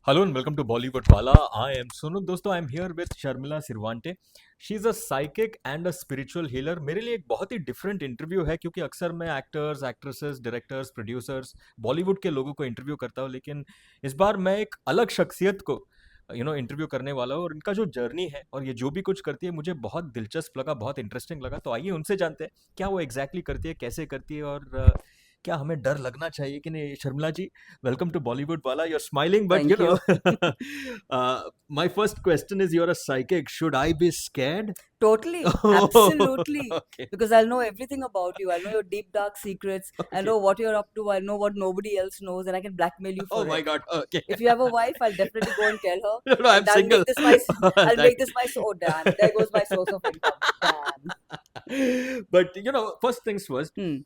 Hello and welcome to Bollywood Wala. I am Sunu. दोस्तों I am here with Sharmila Sirwante. She is a psychic and a spiritual healer. मेरे लिए एक बहुत ही different interview है क्योंकि अक्सर मैं actors, actresses, directors, producers, Bollywood के लोगों को इंटरव्यू करता हूँ, लेकिन इस बार मैं एक अलग शख्सियत को इंटरव्यू करने वाला हूँ और इनका जो जर्नी है और ये जो भी कुछ करती है मुझे बहुत दिलचस्प लगा, बहुत इंटरेस्टिंग लगा. तो आइए उनसे जानते हैं क्या वो एग्जैक्टली करती है, कैसे करती है और क्या हमें डर लगना चाहिए कि नहीं. शर्मिला जी, welcome to Bollywood Wala. You're smiling, but Thank you. my first question is, you're a psychic. Should I be scared? Totally, Oh, absolutely. okay, Because I'll know everything about you. I'll know your deep, dark secrets. I okay. know what you're up to. I know what nobody else knows, and I can blackmail you Oh for my it. God. Okay. If you have a wife, I'll definitely go and tell her, No, no, I'm and I'll single. make this my, I'll That- make this my. Oh damn! There goes my source of income. Damn. but first things first. Hmm.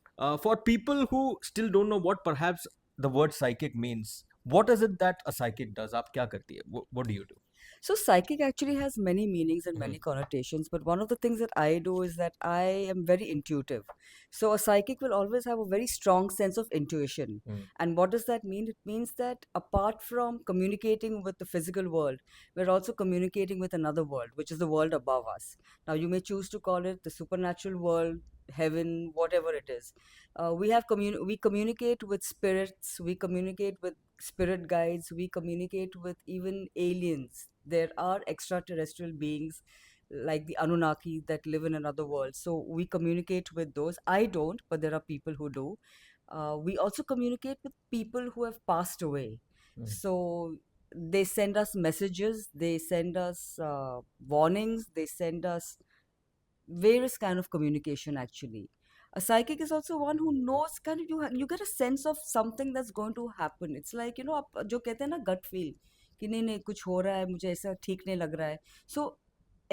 For people who still don't know what perhaps the word psychic means, what is it that a psychic does? आप क्या करती है? What do you do? So psychic actually has many meanings and Mhm. many connotations, but one of the things that I do is that I am very intuitive. So a psychic will always have a very strong sense of intuition. Mm. And what does that mean? It means that apart from communicating with the physical world, we're also communicating with another world, which is the world above us. Now you may choose to call it the supernatural world, heaven, whatever it is. We communicate with spirits, we communicate with spirit guides, we communicate with even aliens. There are extraterrestrial beings like the Anunnaki that live in another world. So we communicate with those. I don't, but there are people who do. We also communicate with people who have passed away. Mm. So they send us messages, they send us warnings, they send us various kind of communication actually. A psychic is also one who knows kind of you get a sense of something that's going to happen. It's like आप जो कहते हैं ना gut feel कि नहीं नहीं कुछ हो रहा है मुझे ऐसा ठीक नहीं लग रहा है. So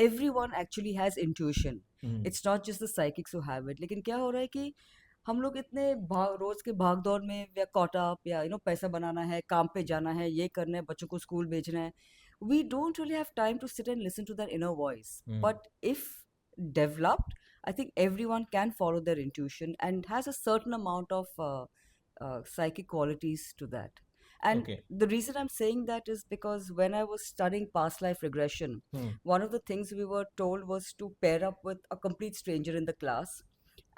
everyone actually has intuition. Mm. It's not just the psychics who have it. लेकिन क्या हो रहा है कि हम लोग इतने रोज के भाग दौड़ में या caught up या पैसा बनाना है, काम पे जाना है, ये करना है, बच्चों को स्कूल भेजना है. We don't really have time to sit and listen to that inner voice. Mm. But if developed, I think everyone can follow their intuition and has a certain amount of psychic qualities to that. And Okay. the reason I'm saying that is because when I was studying past life regression, Mm. one of the things we were told was to pair up with a complete stranger in the class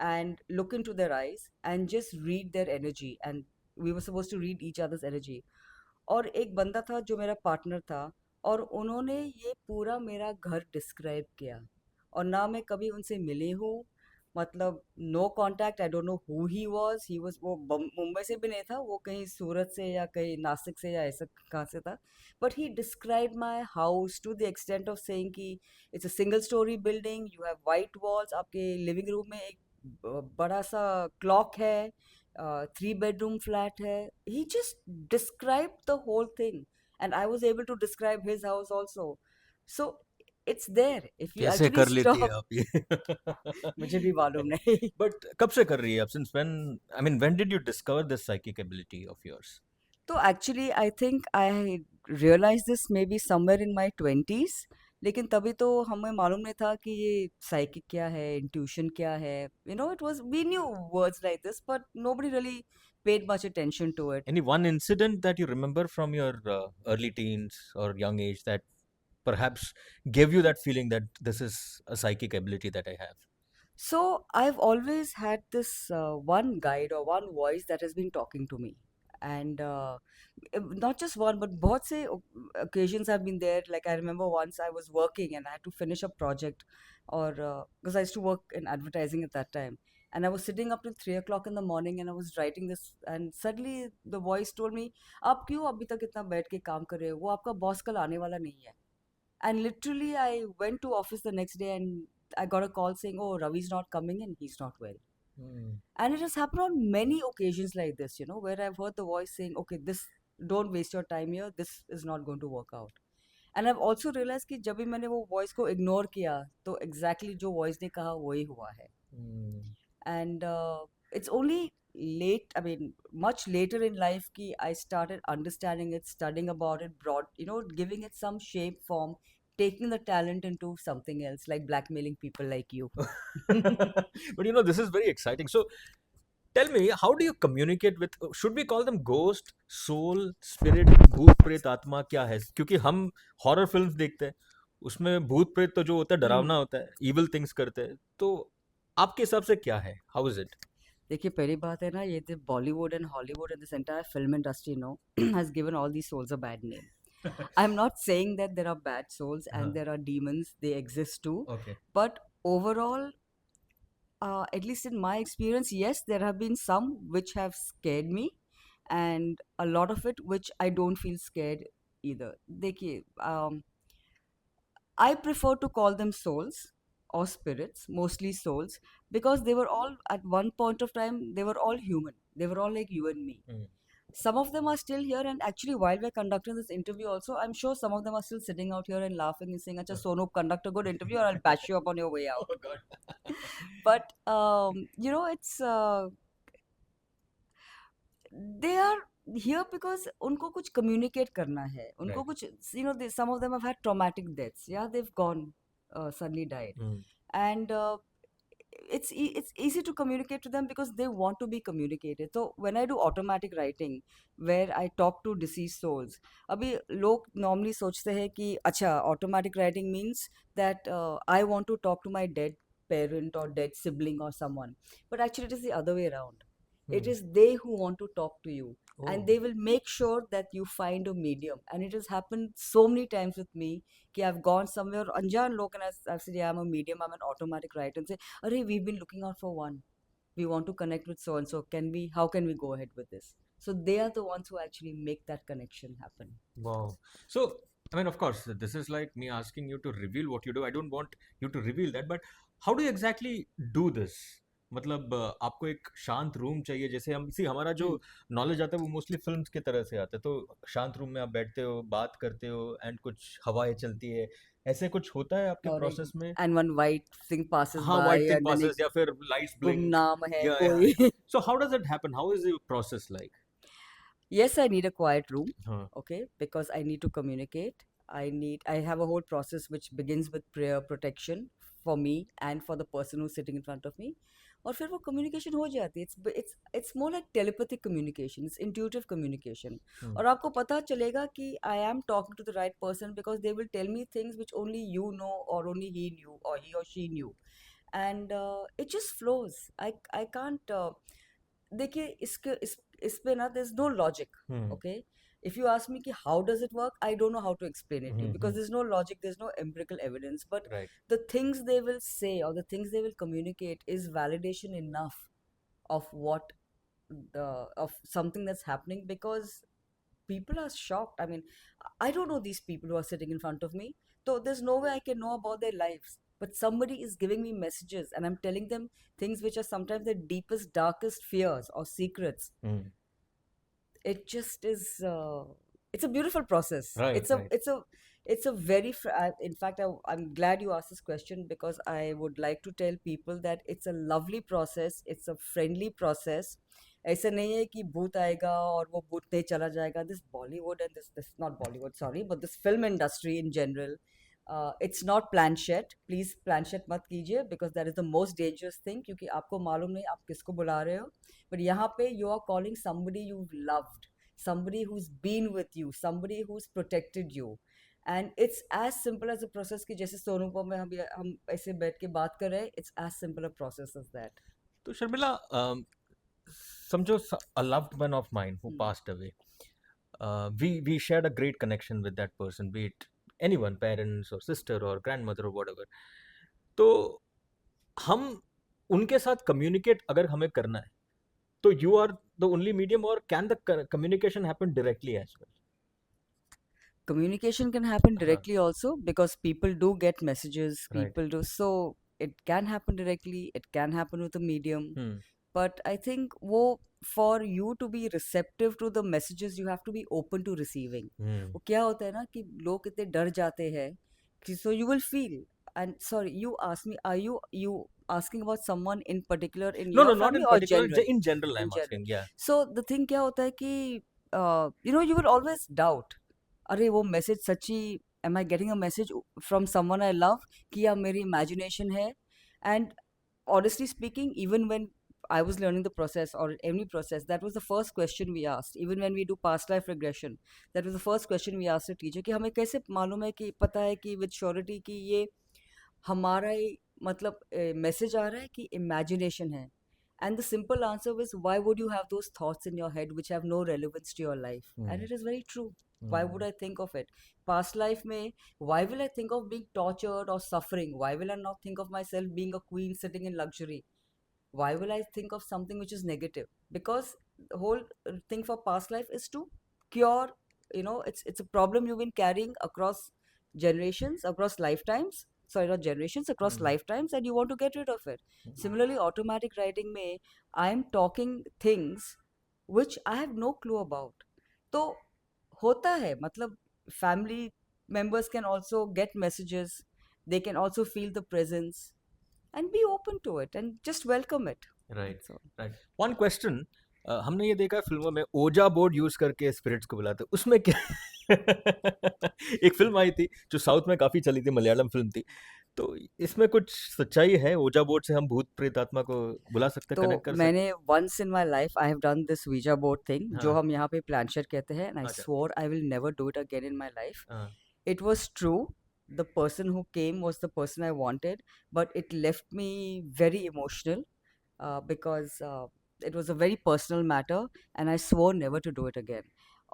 and look into their eyes and just read their energy. And we were supposed to read each other's energy. और एक बंदा था जो मेरा partner था और उन्होंने ये पूरा मेरा घर डिस्क्राइब किया और ना मैं कभी उनसे मिली हूँ. मतलब no contact. I don't know who he was वो मुंबई से भी नहीं था, वो कहीं सूरत से या कहीं नासिक से या ऐसा कहाँ से था. But he describe my house to the extent of saying कि it's a single storey building, you have white walls, आपके लिविंग रूम में एक बड़ा सा क्लॉक है, 3 bedroom flat hai. He just described the whole thing, and I was able to describe his house also. So it's there if you कैसे actually कर लेती है stop. आप ये? मुझे भी मालूम नहीं. बट कब से कर रही है आप? Since when, I mean when did you discover this psychic ability of yours? तो actually I think I realise this may be somewhere in my 20s. लेकिन तभी तो हमें मालूम नहीं था कि ये साइकिक क्या है, इंट्यूशन क्या है. It was we new words like this but nobody really paid much attention to it. Any one incident that you remember from your early teens or young age that perhaps gave you that feeling that this is a psychic ability that I have? So I've always had this one guide or one voice that has been talking to me, and not just one, but बहुत से occasions have been there. Like I remember once I was working and I had to finish a project, or because I used to work in advertising at that time, and I was sitting up till 3 o'clock in the morning and I was writing this, and suddenly the voice told me, "आप क्यों अभी तक इतना बैठ के काम कर रहे हो? वो आपका बॉस कल आने वाला नहीं है." And literally, I went to office the next day and I got a call saying, "Oh, Ravi's not coming and he's not well." Hmm. And it has happened on many occasions like this, where I've heard the voice saying, "Okay, this don't waste your time here. This is not going to work out." And I've also realized कि जब भी मैंने वो voice को ignore किया, तो exactly जो voice ने कहा वही हुआ है. Hmm. And it's only late, I mean much later in life ki I started understanding it, studying about it, brought giving it some shape, form, taking the talent into something else, like blackmailing people like you. But this is very exciting. So tell me, how do you communicate with, should we call them ghost, soul, spirit, भूत प्रेत आत्मा क्या है? क्योंकि हम horror films देखते हैं, उसमें भूत प्रेत तो जो होता है डरावना होता है, इविल थिंग्स करते हैं। तो आपके हिसाब से क्या है? How is it? देखिए पहली बात है ना, ये तो Bollywood and Hollywood and this entire film industry no has given all these souls a bad name. I'm not saying that there are bad souls हाँ, and there are demons, they exist too, okay. but overall, at least in my experience, yes, there have been some which have scared me, and a lot of it which I don't feel scared either. देखिए, I prefer to call them souls or spirits, mostly souls, because they were all at one point of time, they were all human. They were all like you and me. Hmm. Some of them are still here, and actually, while we're conducting this interview, also, I'm sure some of them are still sitting out here and laughing and saying, Acha, Sonu, conduct a good interview, or I'll bash you up on your way out. Oh God. But, it's they are here because उनको कुछ communicate करना है, उनको Right. कुछ, some of them have had traumatic deaths, yeah, they've gone, suddenly died, Hmm. and it's easy to communicate to them because they want to be communicated. So when I do automatic writing, where I talk to deceased souls, अभी लोग normally सोचते हैं कि अच्छा automatic writing means that I want to talk to my dead parent or dead sibling or someone, but actually it is the other way around. It Hmm. is they who want to talk to you, and Oh. they will make sure that you find a medium. And it has happened so many times with me कि I've gone somewhere अनजान लोग, and I've said, yeah, I'm a medium, I'm an automatic writer, and say, Arey, we've been looking out for one. We want to connect with so and so. How can we go ahead with this? So they are the ones who actually make that connection happen. Wow. So, I mean, of course, this is like me asking you to reveal what you do. I don't want you to reveal that, but how do you exactly do this? मतलब आपको एक शांत room चाहिए, जैसे हम सी हमारा जो Hmm. Knowledge आता है वो मोस्टली फिल्म्स की तरह से आता है, तो शांत रूम में आप बैठते हो, बात करते हो, एंड कुछ हवाएं चलती है, ऐसे कुछ होता है आपके और प्रोसेस में? and one white thing passes हाँ, by, white thing and then एक पासेस या फिर लाइट्स ब्लिंक, गुमनाम है या कोई. So how does it happen? How is your process like? Yes, I need a quiet room, हाँ. okay, because I need to communicate. I have a whole process which begins with prayer protection for me and for the person who's sitting in front of me. और फिर वो communication हो जाती है. It's more like telepathic communication. It's intuitive communication. Hmm. और आपको पता चलेगा कि I am talking to the right person because they will tell me things which only you know or only he knew or he or she knew. And it just flows. I can't. देखिए इस पे ना there's no logic. Hmm. Okay, if you ask me कि how does it work, I don't know how to explain it to you Hmm. because there's no logic, there's no empirical evidence, but Right. the things they will say or the things they will communicate is validation enough of what the of something that's happening, because people are shocked. I mean, I don't know these people who are sitting in front of me, so there's no way I can know about their lives. But somebody is giving me messages, and I'm telling them things which are sometimes their deepest, darkest fears or secrets. Hmm. It just is. It's a beautiful process. Right, It's a right. it's a it's a very. In fact, I'm glad you asked this question because I would like to tell people that it's a lovely process. It's a friendly process. ऐसे नहीं है कि भूत आएगा और वो भूत नहीं चला जाएगा. This Bollywood and this not Bollywood, sorry, but this film industry in general, it's not planchette. Please planchette मत कीजिए because that is the most dangerous thing, क्योंकि आपको मालूम नहीं आप किसको बुला रहे हो. But यहाँ पे you are calling somebody you've loved, somebody who's been with you, somebody who's protected you. And it's as simple as a process कि जैसे सोनूपम में हम ऐसे बैठ के बात कर रहे हैं. It's as simple a process as that. तो शर्मिला, समझो a loved one of mine who Hmm. passed away. We shared a great connection with that person, be it anyone, parents or sister or grandmother or whatever. तो हम उनके साथ communicate अगर हमें करना है, तो you are the only medium, or can the communication happen directly as well? Communication can happen हाँ. directly also because people do get messages, Right. people do. So it can happen directly, it can happen with a medium. Hmm. But I think for you to be receptive to the messages, you have to be open to receiving. Hmm. वो क्या होता है ना कि लोग इतने डर जाते हैं कि so you will feel. And sorry, you asked me, are you asking about someone in particular in No, your no, not family in or particular. general? In general, In I'm general. asking. Yeah. So the thing क्या होता है कि you will always doubt. अरे वो message सच्ची, am I getting a message from someone I love कि या मेरी imagination है. And honestly speaking, even when I was learning the process or any process, that was the first question we asked. Even when we do past life regression, that was the first question we asked the teacher कि हमें कैसे मालूम है कि पता है कि with surety कि ये हमारा ही मतलब मैसेज आ रहा है कि imagination है. And the simple answer was, why would you have those thoughts in your head which have no relevance to your life? And Hmm. it is very true. Why would Hmm. I think of it? Past life में, why will I think of being tortured or suffering? Why will I not think of myself being a queen sitting in luxury? Why will I think of something which is negative? Because the whole thing for past life is to cure, it's a problem you've been carrying across generations, across lifetimes. Sorry, not generations, across Hmm. lifetimes, and you want to get rid of it. Similarly, automatic writing में I'm talking things which I have no clue about. तो होता है मतलब family members can also get messages, they can also feel the presence, and be open to it and just welcome it. Right, That's all. Right. One question, हमने ये देखा है फिल्मों में ओजा बोर्ड यूज करके स्पिरिट्स को बुलाते हैं, उसमें क्या एक फिल्म आई थी जो साउथ में काफी चली थी, मलयालम फिल्म थी, तो इसमें कुछ सच्चाई है? ओजा बोर्ड से हम भूत प्रेत आत्मा को बुला सकते हैं, तो कनेक्ट कर सकते मैंने once in my life I have done this Ouija board thing हैं? जो हाँ। हम यहाँ पे planchette कहते हैं, and I अच्छा। swore I will never do it again in my life. हाँ। It was true. The person who came was the person I wanted, but it left me very emotional because it was a very personal matter, and I swore never to do it again.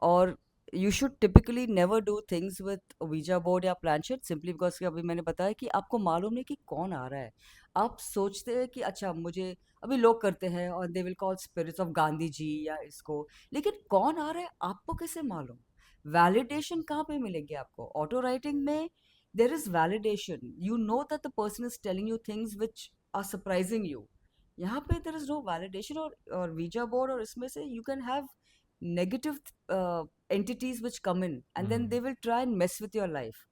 Or you should typically never do things with Ouija board या planchette simply because कि अभी मैंने बताया कि आपको मालूम नहीं कि कौन आ रहा है. आप सोचते हैं कि अच्छा मुझे अभी लोग करते हैं और they will call spirits of Gandhi ji या इसको, लेकिन कौन आ रहा है आपको कैसे मालूम? वैलिडेशन कहाँ पे मिलेगी आपको? ऑटो राइटिंग में there is validation. You know that the person is telling you things which are surprising you. यहाँ पे there is no validation. और Ouija board और इसमें से you can have negative entities which come in and then they will try and mess with your life.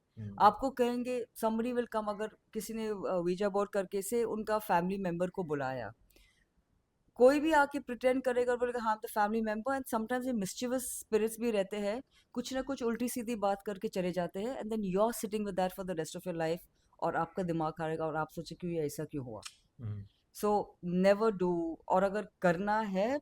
आपको कहेंगे somebody will come, अगर किसी ने Ouija board करके से उनका family member को बुलाया, कोई भी आके प्रिटेंड करेगा और बोलेगा हाँ the family member, and sometimes ये मिस्chievous स्पिरिट्स भी रहते हैं, कुछ ना कुछ उल्टी सीधी बात करके चले जाते हैं, and then you are sitting with that for the rest of your life, और आपका दिमाग खाएगा और आप सोचे क्यों ये ऐसा क्यों हुआ. So never do. और अगर करना है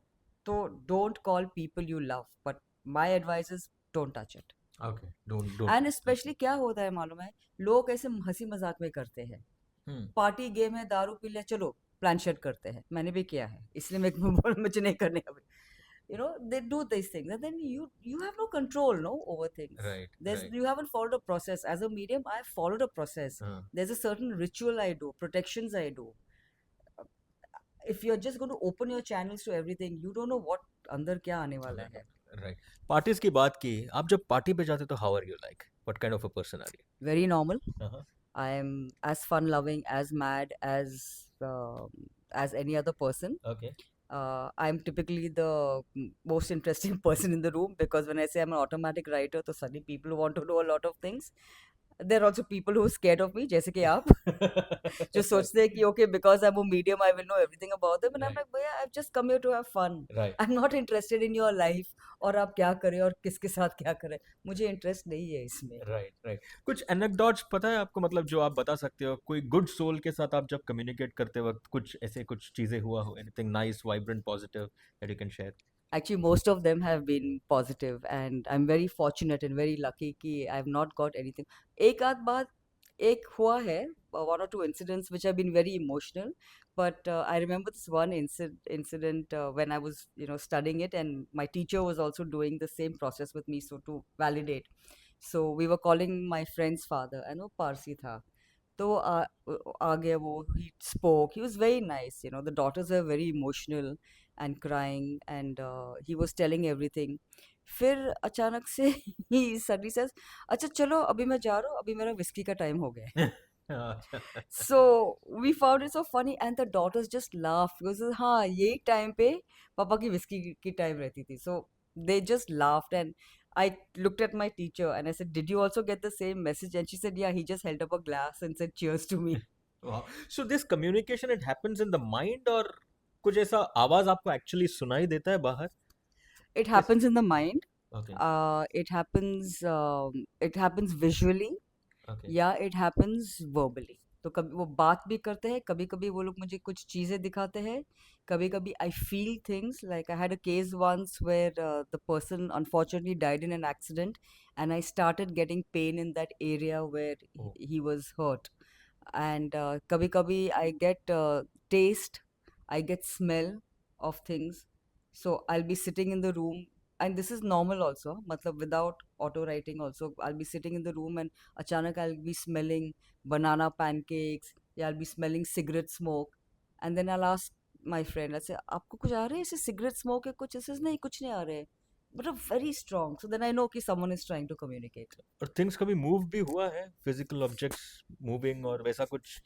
तो don't call people you love, but my advice is don't touch it. Okay, don't and don't. Specially क्या होता है मालूम है, लोग ऐसे हंसी मजाक में करते हैं, पार्टी गेम है, दारू पी लिया, चलो प्लानशेट करते हैं. मैंने भी किया है, इसलिए मैं बोल मुझे नहीं करने अभी. They do these things, and then you have no control, no, over things. Right, There's right. You haven't followed a process. As a medium, I have followed a process. हाँ। There's a certain ritual I do, protections I do. If you're just going to open your channels to everything, you don't know what अंदर क्या आने वाला है. Right. Parties की बात की, आप जब पार्टी पे जाते तो how are you, like what kind of a person are Very normal. You? I am as fun loving, as mad as any other person. Okay. I'm typically the most interesting person in the room, because when I say I'm an automatic writer, तो suddenly people want to know a lot of things. There are also people who are scared of me, जैसे कि आप जो सोचते हैं कि okay, because I'm a medium, I will know everything about them, and I'm Right. like, भैया, I've just come here to have fun. Right, I'm not interested in your life और आप क्या करें और किसके साथ क्या करें, मुझे इंटरेस्ट नहीं है इसमें. Right, right. कुछ एनेक्डोट्स पता है आपको, मतलब जो आप बता सकते हो, कोई गुड सोल के साथ आप जब कम्युनिकेट करते वक्त कुछ ऐसे कुछ चीजें हुआ हो, anything nice, vibrant, positive that you can share? Actually, most of them have been positive, and I'm very fortunate and very lucky कि I've not got anything. एक आध बात एक हुआ है, one or two incidents which have been very emotional, but I remember this one incident when I was studying it, and my teacher was also doing the same process with me, so to validate. So we were calling my friend's father, I know Parsi था, तो आ गया वो, he spoke, he was very nice, the daughters were very emotional and crying, and he was telling everything. फिर अचानक से he suddenly says, अच्छा चलो अभी मैं जा रहा हूँ, अभी मेरा विस्की का टाइम हो गया है. So we found it so funny, and the daughters just laughed because हाँ यही टाइम पे पापा की विस्की की टाइम रहती थी. So they just laughed, and I looked at my teacher and I said, did you also get the same message? And she said, yeah, he just held up a glass and said cheers to me. Wow. So this communication, it happens in the mind, और कुछ ऐसा आवाज आपको actually सुनाई देता है बाहर? It happens in the mind. Okay, It happens visually. Okay, Yeah, it happens verbally. तो कभी वो बात भी करते हैं, कभी कभी वो लोग मुझे कुछ चीजें दिखाते हैं, कभी कभी I feel things like I had a case once where the person unfortunately died in an accident and I started getting pain in that area where Oh. he was hurt. And kabhi kabhi I get taste, I get smell of things. So I'll be sitting in the room, and this is normal also, matlab without auto writing also, I'll be sitting in the room and achanak I'll be smelling banana pancakes, yeah, I'll be smelling cigarette smoke, and then I'll ask my friend, let's say, आपको कुछ आ रहा है ऐसे cigarette smoke है कुछ ऐसे? नहीं, कुछ नहीं आ रहे है, but a very strong, so then I know कि someone is trying to communicate. और थिंग्स कभी मूव भी हुआ है, फिजिकल ऑब्जेक्ट्स मूविंग और वैसा कुछ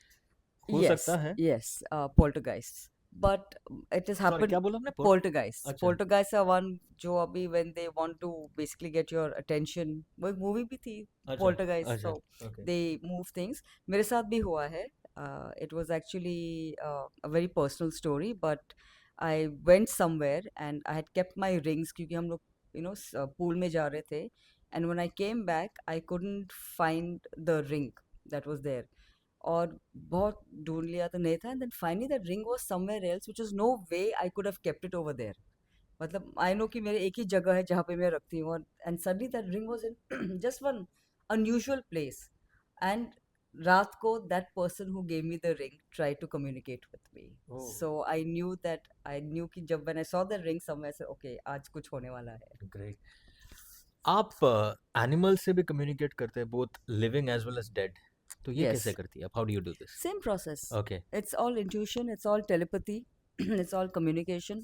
हो सकता Yes, है? yes, poltergeists. But it has sorry, happened. क्या बोला आपने? Poltergeists. अच्छा, Poltergeists are one जो अभी when they want to basically get your attention. वो एक movie भी थी, अच्छा, Poltergeist. अच्छा, So okay. they move things. मेरे साथ भी हुआ है. It was actually a very personal story, but I went somewhere and I had kept my rings क्योंकि हम लोग pool में जा रहे थे. And when I came back, I couldn't find the ring that was there. और बहुत ढूंढ लिया तो नहीं था, and then finally that ring was somewhere else which is no way I could have kept it over there. मतलब I no कि मेरे एक ही जगह है जहाँ पे मैं रखती हूँ, and suddenly that ring was in just one unusual place. And रात को that person who gave me the ring try to communicate with me. Oh, so I knew कि जब when I saw the ring somewhere से okay आज कुछ होने वाला है. ग्रेट। आप एनिमल से भी कम्युनिकेट करते हैं, both living as well as dead, तो ये कैसे यस, करती है आप? How do you do this? same process. ओके। It's all intuition, it's all telepathy, it's all communication.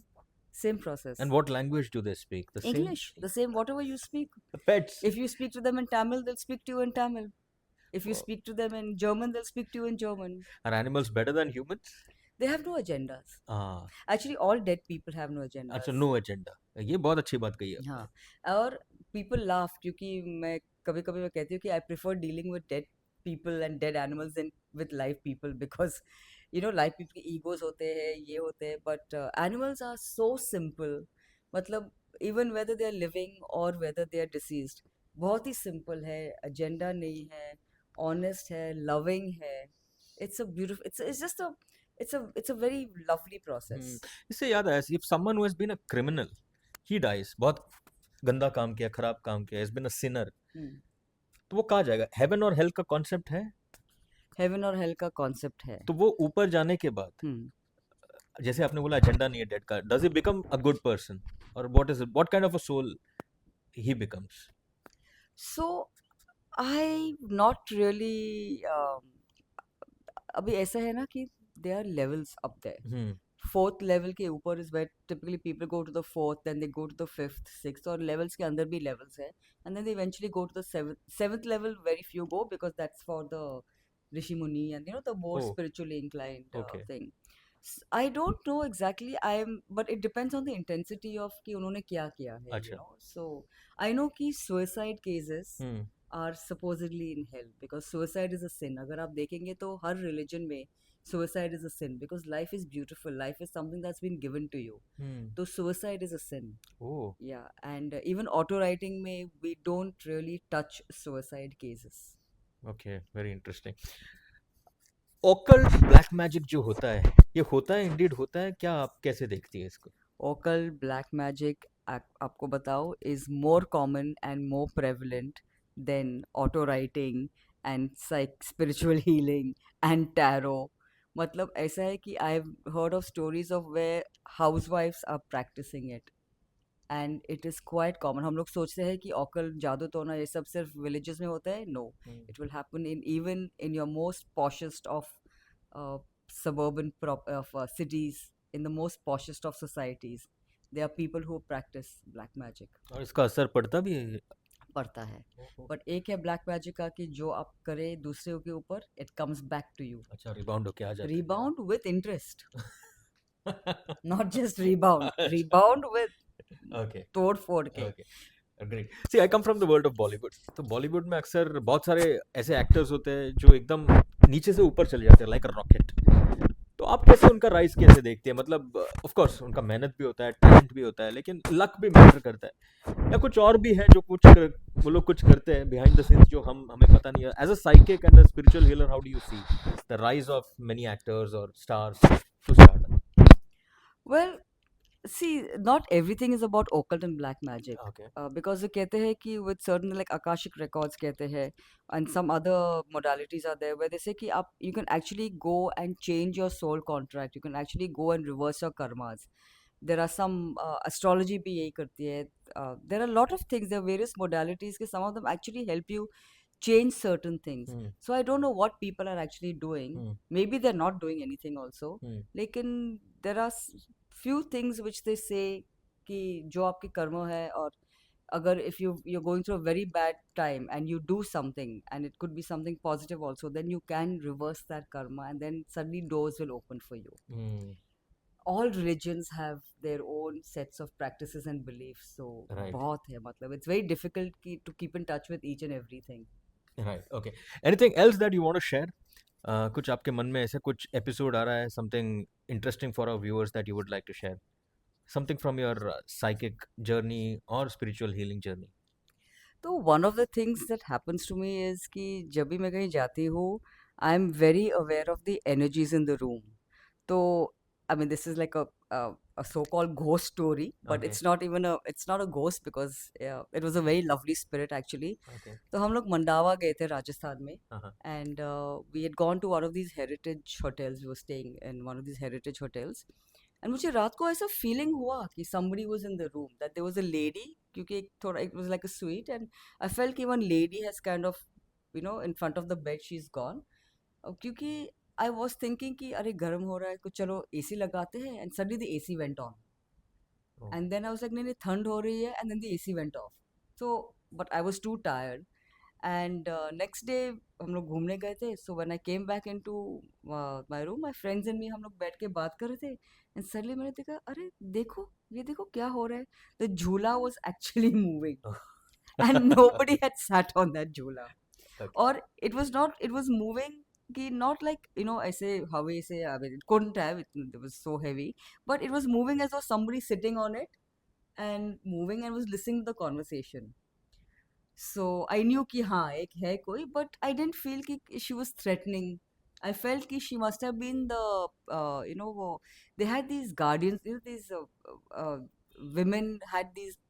Same process. And what language do they speak? The same? English, the same, whatever you speak. Pets? If you speak to them in Tamil, they'll speak to you in Tamil. If you Oh. speak to them in German, they'll speak to you in German. Are animals better than humans? They have no agendas. हाँ, Actually, all dead people have no अच्छा, agendas. No agenda, ये बहुत अच्छी बात कही है हाँ, आपने। और people laugh क्योंकि मैं कभी कभी मैं कहती हूँ कि I prefer dealing with dead people and dead animals than with live people because live people के egos होते हैं, ये होते हैं, but animals are so simple. मतलब even whether they are living or whether they are deceased, बहुत ही simple है, agenda नहीं है, honest है, loving है. It's a beautiful, it's just a it's a very lovely process. इससे याद आया, if someone who has been a criminal, he dies, बहुत गंदा काम किया, खराब काम किया, has been a sinner, Hmm. तो वो कहाँ जाएगा? हेवन और हेल का कॉन्सेप्ट है, हेवन और हेल का कॉन्सेप्ट है. तो वो ऊपर जाने के बाद, जैसे आपने बोला एजेंडा नहीं है डेड का, does he become a good person, और what kind of a soul he becomes? So I not really अभी ऐसा है ना कि they are levels up there. Fourth level के ऊपर is where typically people go to the fourth, then they go to the fifth, sixth, और levels के अंदर भी लेवल्स है, and then they eventually go to the seventh level. Very few go because that's for the ऋषि मुनि and the more Oh, spiritually inclined okay. thing. I don't know exactly. But it depends on the intensity of कि उन्होंने क्या किया है, अच्छा। So I know कि suicide cases hmm, are supposedly in hell because suicide is a sin. अगर आप देखेंगे तो हर religion में suicide is a sin because life is beautiful. Life is something that's been given to you. तो suicide is a sin. Oh, Yeah, and even auto writing में we don't really touch suicide cases. Okay, very interesting. Occult black magic जो होता है, ये होता है, Indeed होता है क्या? आप कैसे देखती है इसको? Occult black magic, आपको बताओ, is more common and more prevalent than auto writing and spiritual healing and tarot. मतलब ऐसा है कि I've heard of stories of where housewives are practicing it and it is quite common. हम लोग सोचते हैं कि occult जादू टोना ये सब सिर्फ villages में होता है. No, it will happen even in your most poshest of suburban cities, in the most poshest of societies. There are people who practice black magic. और इसका असर पड़ता भी है? पड़ता है, बट एक है ब्लैक मैजिक का कि जो आप करे दूसरे के ऊपर, it comes back to you. अच्छा, रिबाउंड होके आ जाता है। Rebound with interest. Not just rebound. Rebound with okay, तोड़ फोड़ के. Okay, great. See, I come from the world of Bollywood, तो बॉलीवुड में अक्सर बहुत सारे ऐसे एक्टर्स होते हैं जो एकदम नीचे से ऊपर चले जाते हैं, लाइक अ रॉकेट। तो तो आप कैसे उनका राइज कैसे देखते हैं? मतलब ऑफ कोर्स उनका मेहनत भी होता है, टैलेंट भी होता है, लेकिन लक भी मैटर करता है, या कुछ और भी है जो वो लोग कुछ करते हैं बिहाइंड द सीन्स जो हमें पता नहीं है? As a psychic and a spiritual healer, how do you see the rise of many actors और stars to start? Well, see, not everything is about occult and black magic. Okay. Because वो कहते हैं कि with certain like Akashic records कहते हैं and some other modalities are there where they say कि आप you can actually go and change your soul contract. You can actually go and reverse your karmas. There are some astrology भी यही करती है. There are a lot of things. There are various modalities के some of them actually help you change certain things. Hmm. So I don't know what people are actually doing. Hmm. Maybe they're not doing anything also. हम्म। लेकिन there are few things which they say कि जो आपकी कर्म है और अगर if you're going through a very bad time and you do something and it could be something positive also, then you can reverse that karma and then suddenly doors will open for you. Hmm. All religions have their own sets of practices and beliefs, so right. बहुत है मतलब it's very difficult to keep in touch with each and everything. Right. Okay. Anything else that you want to share? कुछ आपके मन में ऐसे कुछ episode आ रहा है, something interesting for our viewers that you would like to share, something from your psychic journey और स्पिरिचुअल हीलिंग जर्नी? तो one of the things that happens to me is कि जब भी मैं कहीं जाती हूँ I am very aware of the energies in the room. तो I mean this is like a so-called ghost story, but okay. it's not a ghost because it was a very lovely spirit actually. Okay. तो हम लोग मंडावा गए थे राजस्थान में हाँ, हाँ। and we had gone to one of these heritage hotels. We were staying in one of these heritage hotels and मुझे रात को ऐसा फीलिंग हुआ कि somebody was in the room, that there was a lady, क्योंकि एक थोड़ा it was like a suite and I felt कि one lady has kind of in front of the bed she's gone. क्योंकि I was thinking कि अरे गर्म हो रहा है कुछ चलो एसी लगाते हैं and suddenly the AC went on oh! And then I was like नहीं नहीं ठंड हो रही है and then the AC went off. So but I was too tired and next day हम लोग घूमने गए थे. So when I came back into my room my friends and me हम लोग बैठ के बात कर रहे थे एंड सडनली मैंने देखा अरे देखो ये देखो क्या हो रहा है. द झूला was actually moving oh! And nobody had sat on that झूला. Okay. Or it was moving कि not like ऐसे हवा से I mean, it couldn't have it was so heavy, but it was moving as though somebody sitting on it and moving and was listening to the conversation. So I knew कि हाँ एक है कोई, but I didn't feel कि she was threatening. I felt कि she must have been the they had these guardians, these uh, women had these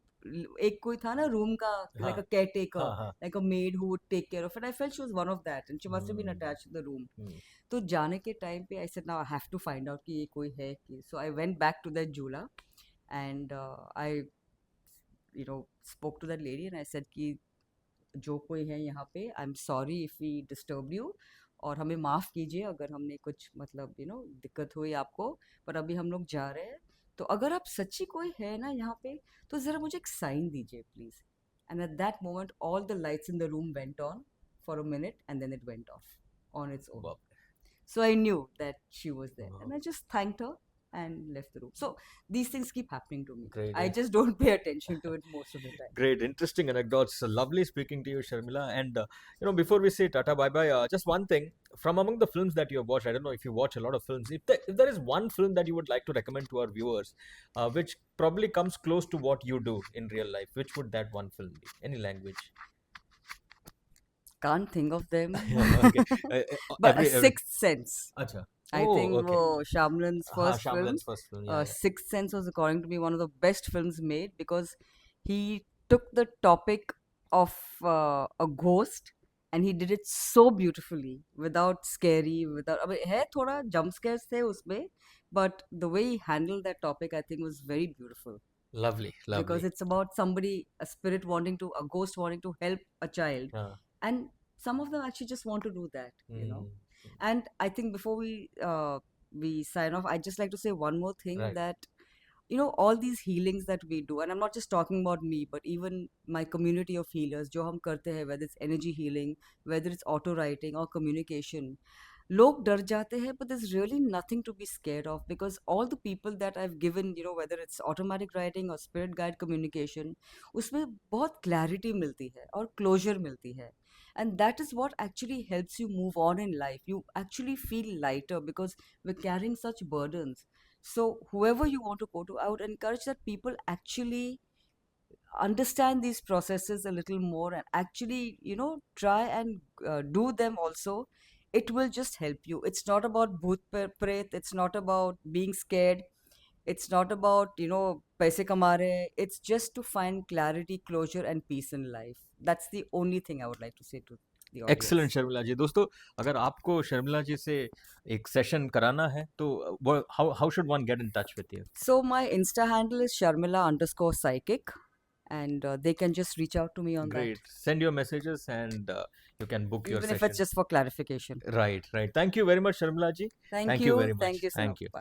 एक कोई था ना रूम का हाँ। like a caretaker, हाँ, हाँ। like a maid who would take care of it. I felt she was one of that and she must have been hmm. attached to the room. हुँ। तो जाने के टाइम पे I said now I have to find out कि ये कोई है कि. So I went back to that jhula and I spoke to that lady and I said कि जो कोई है यहाँ पे I am sorry if we disturb you और हमें माफ़ कीजिए अगर हमने कुछ मतलब दिक्कत हुई आपको, पर अभी हम लोग जा रहे हैं. तो अगर आप सच्ची कोई है ना यहाँ पे तो ज़रा मुझे एक साइन दीजिए please. And at that moment all the lights in the room went on for a minute and then it went off on its own. बाप So I knew that she was there, रे! and I just thanked her and left the room. So these things keep happening to me. Great. I just don't pay attention to it most of the time. Great, interesting anecdotes. Lovely speaking to you, Sharmila. And before we say Tata bye bye, just one thing from among the films that you have watched. I don't know if you watch a lot of films. If there is one film that you would like to recommend to our viewers, which probably comes close to what you do in real life, which would that one film be? Any language? Can't think of them. Okay. But A Every. Sixth Sense. Acha. I Oh, think okay. Shyamalan's हाँ, first film, Shyamalan's first film. Yeah, yeah. Sixth Sense was according to me one of the best films made because he took the topic of a ghost and he did it so beautifully without scary, without I mean, है थोड़ा jump scares थे उसमें, but the way he handled that topic I think was very beautiful Lovely, because lovely. it's about somebody, a spirit a ghost wanting to help a child, हाँ. and some of them actually just want to do that. Hmm. And I think before we sign off, I'd just like to say one more thing Right. that all these healings that we do, and I'm not just talking about me, but even my community of healers, जो हम करते हैं, whether it's energy healing, whether it's auto writing or communication, लोग डर जाते हैं, but there's really nothing to be scared of because all the people that I've given, whether it's automatic writing or spirit guide communication, उसमें बहुत clarity मिलती है और closure मिलती है. And that is what actually helps you move on in life. You actually feel lighter because we're carrying such burdens. So, whoever you want to go to, I would encourage that people actually understand these processes a little more and actually, try and do them also. It will just help you. It's not about pret, it's not about being scared, it's not about, paise kamare. It's just to find clarity, closure, and peace in life. That's the only thing I would like to say to the excellent audience. Sharmila ji. दोस्तों, अगर आपको शर्मिला जी से एक session कराना है तो how should one get in touch with you? So, my Insta handle is Sharmila underscore psychic, and they can just reach out to me on that, Great. Send your messages and you can book your even if it's session. just for clarification. Right, right. Thank you very much, Sharmila ji. Thank Thank you you. very Thank much. you, Thank Sunil. you. Bye.